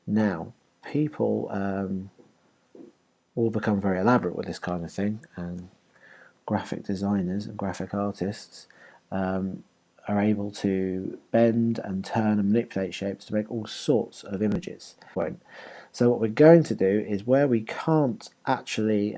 Now, people all become very elaborate with this kind of thing, and graphic designers and graphic artists are able to bend and turn and manipulate shapes to make all sorts of images. So what we're going to do is, where we can't actually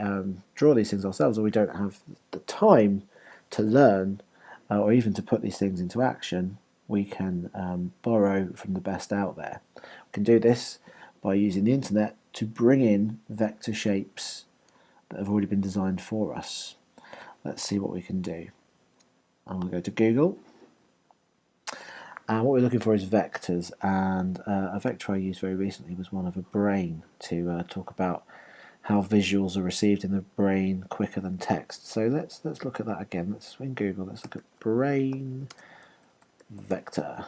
draw these things ourselves, or we don't have the time to learn or even to put these things into action, we can borrow from the best out there. We can do this by using the internet to bring in vector shapes that have already been designed for us. Let's see what we can do. I'm going to go to Google, and what we're looking for is vectors, and a vector I used very recently was one of a brain, to talk about how visuals are received in the brain quicker than text. So let's look at that again. Let's in Google, let's look at brain vector.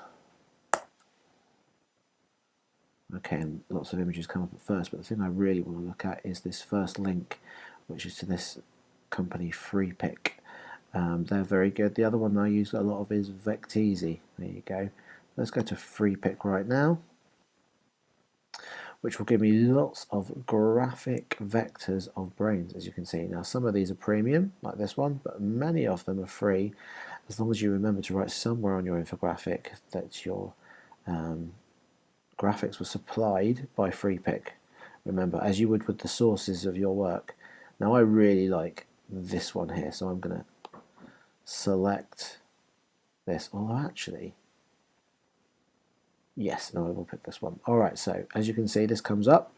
Okay, and lots of images come up at first, but the thing I really want to look at is this first link, which is to this company FreePic. They're very good. The other one I use a lot of is Vecteezy. There you go. Let's go to FreePic right now, which will give me lots of graphic vectors of brains, as you can see. Now, some of these are premium, like this one, but many of them are free, as long as you remember to write somewhere on your infographic that your graphics were supplied by FreePic. Remember, as you would with the sources of your work. Now, I really like this one here, so I'm going to select this. Although, actually, yes, no, I will pick this one. Alright, so as you can see, this comes up,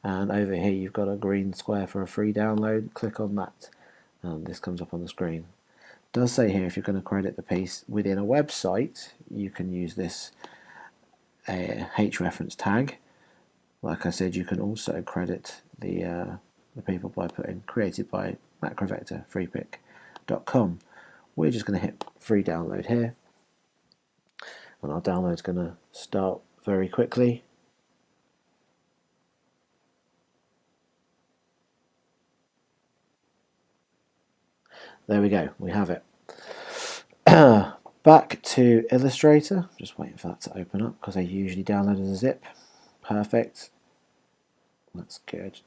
and over here you've got a green square for a free download. Click on that, and this comes up on the screen. It does say here, if you're going to credit the piece within a website, you can use this H-reference tag. Like I said, you can also credit the people by putting created by macrovector freepic.com. We're just going to hit free download here, and our download's going to start very quickly. There we go, we have it. Back to Illustrator, just waiting for that to open up because I usually download as a zip. Perfect, that's good.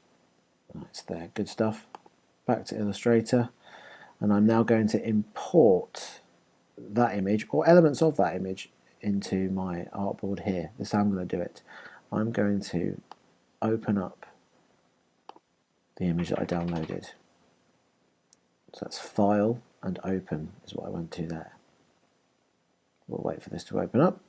That's there, good stuff. Back to Illustrator, and I'm now going to import that image or elements of that image into my artboard here. This is how I'm going to do it. I'm going to open up the image that I downloaded. So that's File and Open is what I went to there. We'll wait for this to open up.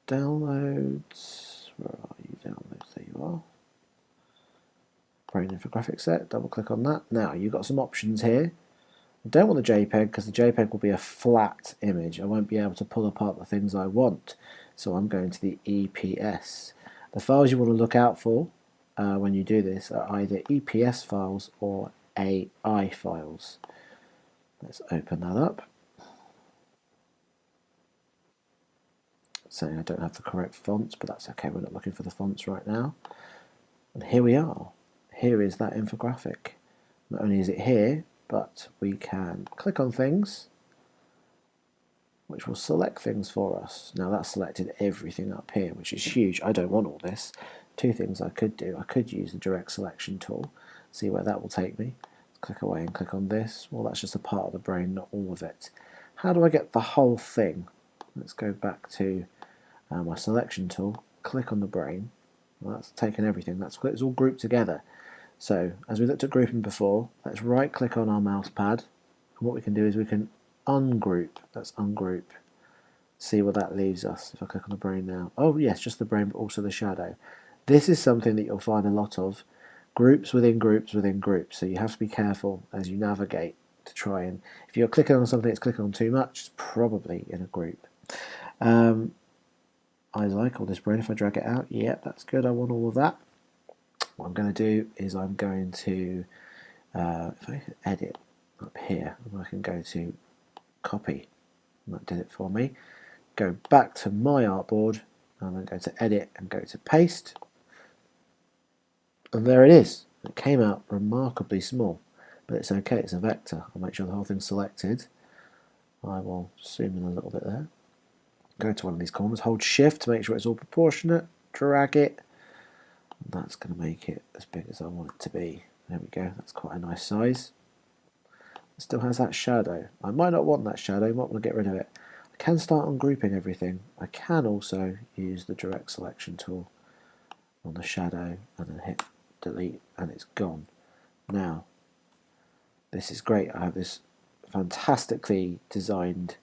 Downloads, where are you? Downloads, there you are. Brain Infographics set, double click on that. Now you've got some options here. I don't want the JPEG because the JPEG will be a flat image. I won't be able to pull apart the things I want. So I'm going to the EPS. The files you want to look out for when you do this are either EPS files or AI files. Let's open that up. Saying I don't have the correct fonts, but that's okay, we're not looking for the fonts right now. And here we are. Here is that infographic. Not only is it here, but we can click on things, which will select things for us. Now that's selected everything up here, which is huge. I don't want all this. Two things I could do. I could use the direct selection tool, see where that will take me. Click away and click on this. Well, that's just a part of the brain, not all of it. How do I get the whole thing? Let's go back to my selection tool, click on the brain. Well, that's taken everything. It's all grouped together. So, as we looked at grouping before, let's right click on our mouse pad, and what we can do is we can ungroup. Let's ungroup. See what that leaves us. If I click on the brain now. Oh yes, just the brain, but also the shadow. This is something that you'll find a lot of. Groups within groups within groups. So you have to be careful as you navigate to try and, if you're clicking on something that's clicking on too much, it's probably in a group. I like all this brain. If I drag it out, yep, that's good. I want all of that. What I'm going to do is I'm going to, if I hit edit up here, I can go to copy. And that did it for me. Go back to my artboard, and then go to edit and go to paste. And there it is. It came out remarkably small, but it's okay, it's a vector. I'll make sure the whole thing's selected. I will zoom in a little bit there. Go to one of these corners, hold shift to make sure it's all proportionate, drag it, and that's going to make it as big as I want it to be. There we go, that's quite a nice size. It still has that shadow. I might not want that shadow, I might want to get rid of it. I can start ungrouping everything. I can also use the direct selection tool on the shadow and then hit delete and it's gone. Now, this is great. I have this fantastically designed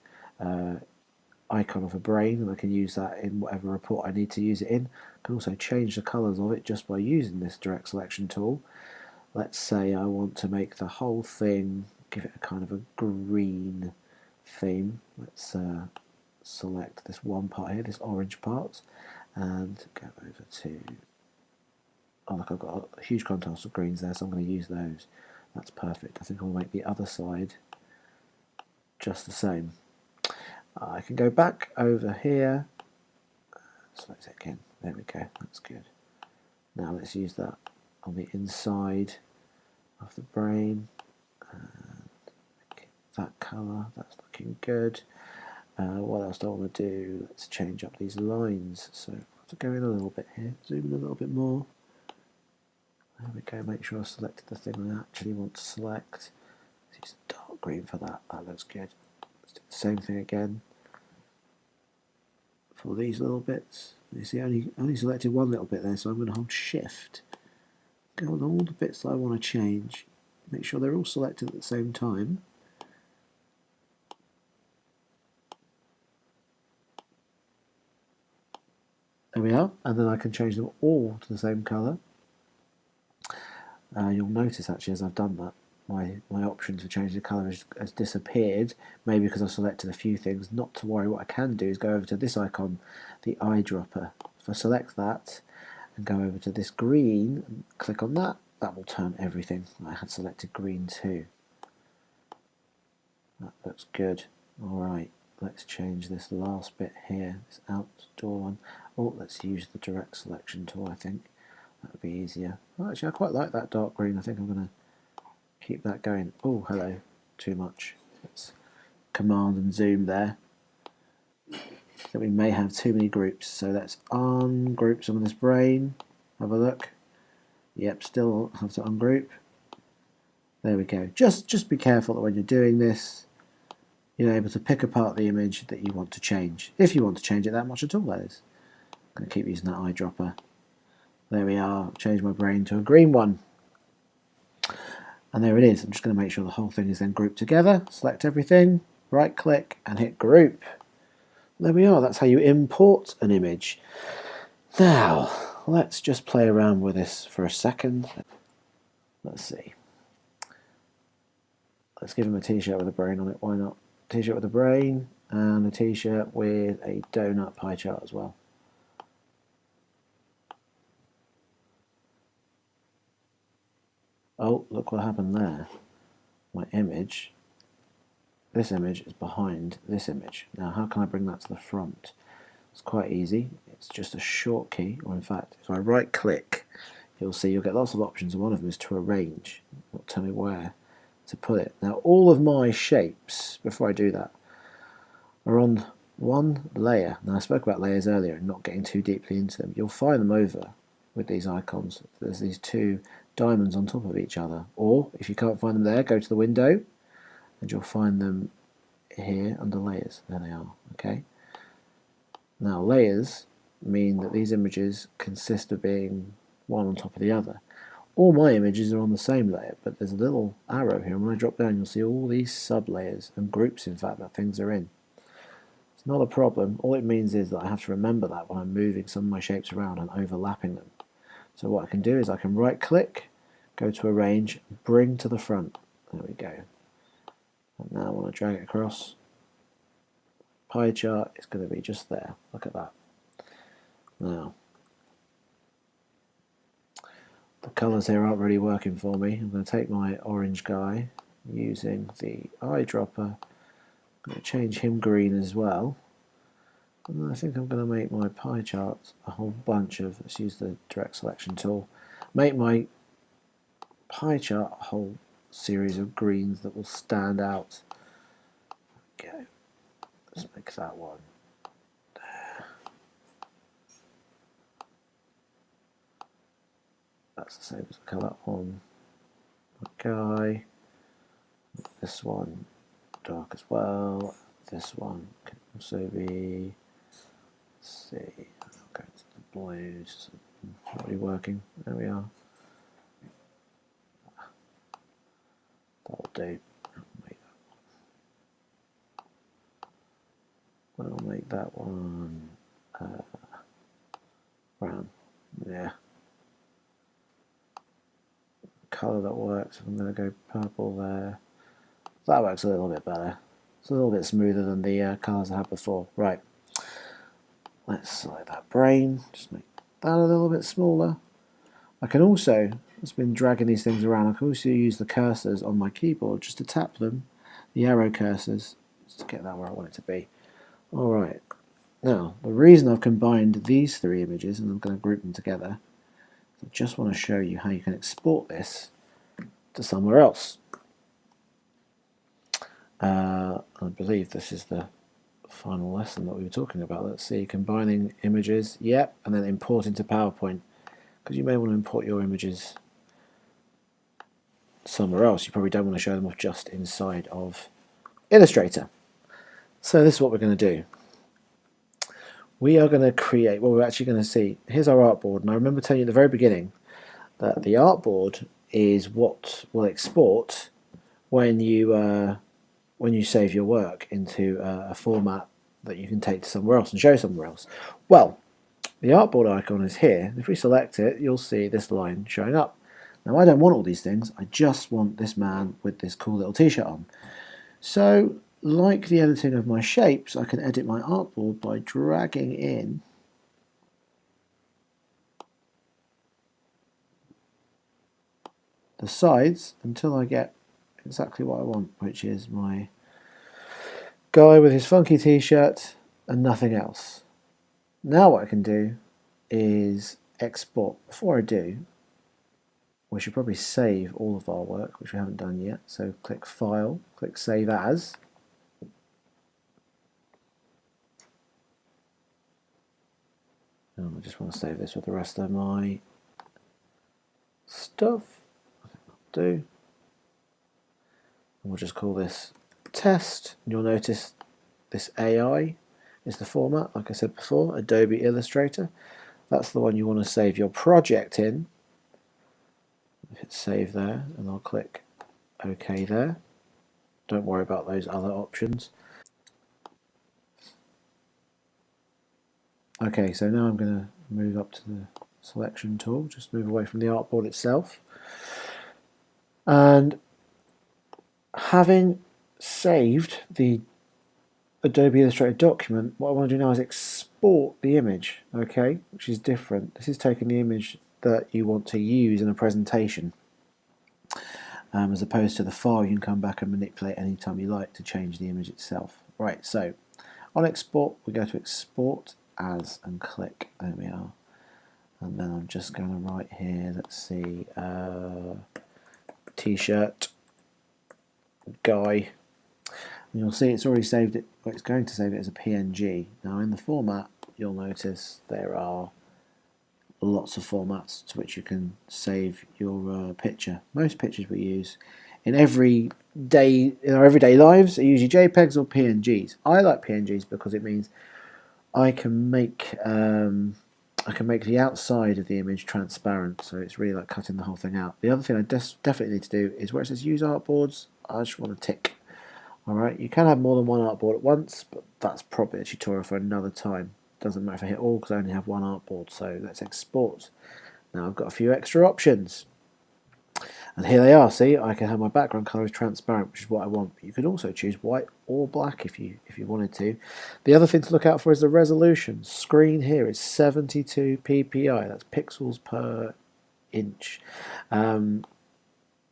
icon of a brain, and I can use that in whatever report I need to use it in. I can also change the colours of it just by using this direct selection tool. Let's say I want to make the whole thing, give it a kind of a green theme. Let's select this one part here, this orange part, and go over to, oh look, I've got a huge contrast of greens there, so I'm going to use those. That's perfect. I think I'll make the other side just the same. I can go back over here, select it again, there we go, that's good. Now let's use that on the inside of the brain, and that colour, that's looking good. What else do I want to do? Let's change up these lines, so I have to go in a little bit here, zoom in a little bit more. There we go, make sure I've selected the thing I actually want to select. Let's use dark green for that, that looks good. Let's do the same thing again for these little bits. You see, I only selected one little bit there, so I'm going to hold shift, go on all the bits that I want to change, make sure they're all selected at the same time. There we are, and then I can change them all to the same colour. You'll notice actually as I've done that, my option to change the colour has disappeared, maybe because I've selected a few things. Not to worry, what I can do is go over to this icon, the eyedropper. If I select that and go over to this green and click on that, that will turn everything. I had selected green too. That looks good. Alright, let's change this last bit here, this outdoor one. Oh, let's use the direct selection tool, I think. That would be easier. Well, actually, I quite like that dark green. I think I'm going to keep that going. Oh, hello. Too much. Let's command and zoom there. So we may have too many groups. So let's ungroup some of this brain. Have a look. Yep, still have to ungroup. There we go. Just be careful that when you're doing this, you're able to pick apart the image that you want to change. If you want to change it that much at all, that is. I'm going to keep using that eyedropper. There we are, change my brain to a green one. And there it is. I'm just going to make sure the whole thing is then grouped together. Select everything, right click and hit group. There we are, that's how you import an image. Now, let's just play around with this for a second. Let's see. Let's give him a t-shirt with a brain on it, why not? T-shirt with a brain and a t-shirt with a donut pie chart as well. Oh, look what happened there. My image, this image is behind this image. Now, how can I bring that to the front? It's quite easy. It's just a short key, or in fact, if I right click, you'll see you'll get lots of options, and one of them is to arrange. It'll tell me where to put it. Now, all of my shapes, before I do that, are on one layer. Now, I spoke about layers earlier and not getting too deeply into them. You'll find them over with these icons. There's these two diamonds on top of each other, or if you can't find them there, go to the window and you'll find them here under layers. There they are. Okay, now layers mean that these images consist of being one on top of the other. All my images are on the same layer, but there's a little arrow here, and when I drop down you'll see all these sub layers and groups in fact that things are in. It's not a problem. All it means is that I have to remember that when I'm moving some of my shapes around and overlapping them. So what I can do is I can right click, go to arrange, bring to the front. There we go. And now I want to drag it across. Pie chart is going to be just there. Look at that. Now, the colours here aren't really working for me. I'm going to take my orange guy using the eyedropper. I'm going to change him green as well. And I think I'm going to make my pie chart a whole bunch of, let's use the direct selection tool, make my pie chart a whole series of greens that will stand out. Okay, let's make that one. that's the same as the colour on the guy. This one dark as well. This one can also be, let's see, I'll go to the blues. Not really working. There we are. That'll do. I'll make that one brown. Yeah. Colour that works. I'm going to go purple there. That works a little bit better. It's a little bit smoother than the colours I had before. Right. Let's select that brain. Just make that a little bit smaller. I can also, it's been dragging these things around, I can also use the cursors on my keyboard just to tap them, the arrow cursors, just to get that where I want it to be. Alright, now the reason I've combined these three images, and I'm going to group them together, is I just want to show you how you can export this to somewhere else. I believe this is the final lesson that we were talking about. Let's see, combining images, yep, and then importing to PowerPoint, because you may want to import your images somewhere else. You probably don't want to show them off just inside of Illustrator. So this is what we're going to do. We are going to create, well, we're actually going to see, here's our artboard, and I remember telling you at the very beginning that the artboard is what will export when you save your work into a format that you can take to somewhere else and show somewhere else. Well, the artboard icon is here. If we select it, you'll see this line showing up. Now I don't want all these things, I just want this man with this cool little t-shirt on. So, like the editing of my shapes, I can edit my artboard by dragging in the sides until I get exactly what I want, which is my guy with his funky t-shirt and nothing else. Now what I can do is export. Before I do, we should probably save all of our work, which we haven't done yet. So click File, click Save As. And I just want to save this with the rest of my stuff. I think that'll do. And we'll just call this Test. And you'll notice this AI is the format, like I said before, Adobe Illustrator. That's the one you want to save your project in. Hit save there, and I'll click OK there. Don't worry about those other options. Okay, so now I'm going to move up to the selection tool, just move away from the artboard itself. And having saved the Adobe Illustrator document, what I want to do now is export the image, okay, which is different. This is taking the image that you want to use in a presentation, as opposed to the file you can come back and manipulate anytime you like to change the image itself. Right, so on export, we go to export as and click, there we are, and then I'm just going to write here, let's see, t-shirt guy, and you'll see it's already saved it, or it's going to save it as a PNG. Now in the format, you'll notice there are lots of formats to which you can save your picture. Most pictures we use in our everyday lives are usually JPEGs or PNGs. I like PNGs because it means I can make the outside of the image transparent, so it's really like cutting the whole thing out. The other thing I definitely need to do is where it says use artboards, I just want to tick. Alright, you can have more than one artboard at once, but that's probably a tutorial for another time. Doesn't matter if I hit all because I only have one artboard, so let's export. Now I've got a few extra options. And here they are, see, I can have my background colour is transparent, which is what I want. But you could also choose white or black if you wanted to. The other thing to look out for is the resolution. Screen here is 72 ppi, that's pixels per inch. On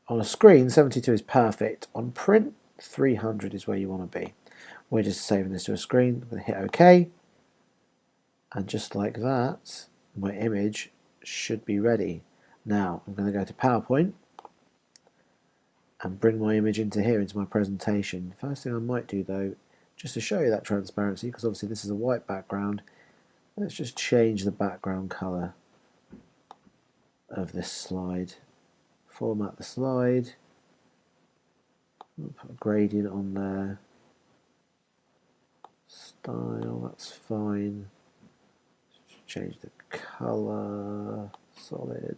a screen, 72 is perfect. On print, 300 is where you want to be. We're just saving this to a screen. I'm going to hit OK. And just like that, my image should be ready. Now, I'm going to go to PowerPoint and bring my image into here, into my presentation. First thing I might do though, just to show you that transparency, because obviously this is a white background, let's just change the background colour of this slide. Format the slide. We'll put a gradient on there. Style, that's fine. Change the colour. Solid.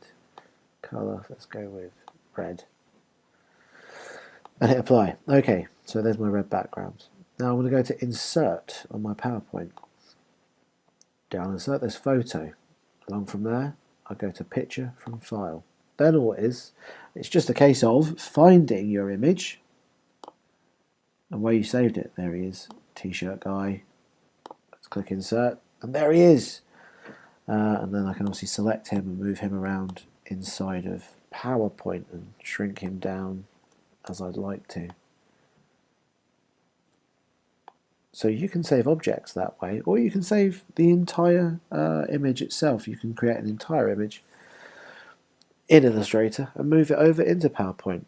Colour, let's go with red. And hit apply. Okay, so there's my red background. Now I'm going to go to insert on my PowerPoint. Down insert this photo. Along from there, I go to picture from file. Then all it is, it's just a case of finding your image and where you saved it. There he is, t-shirt guy. Let's click insert, and there he is. And then I can obviously select him and move him around inside of PowerPoint and shrink him down as I'd like to. So you can save objects that way, or you can save the entire image itself. You can create an entire image in Illustrator and move it over into PowerPoint.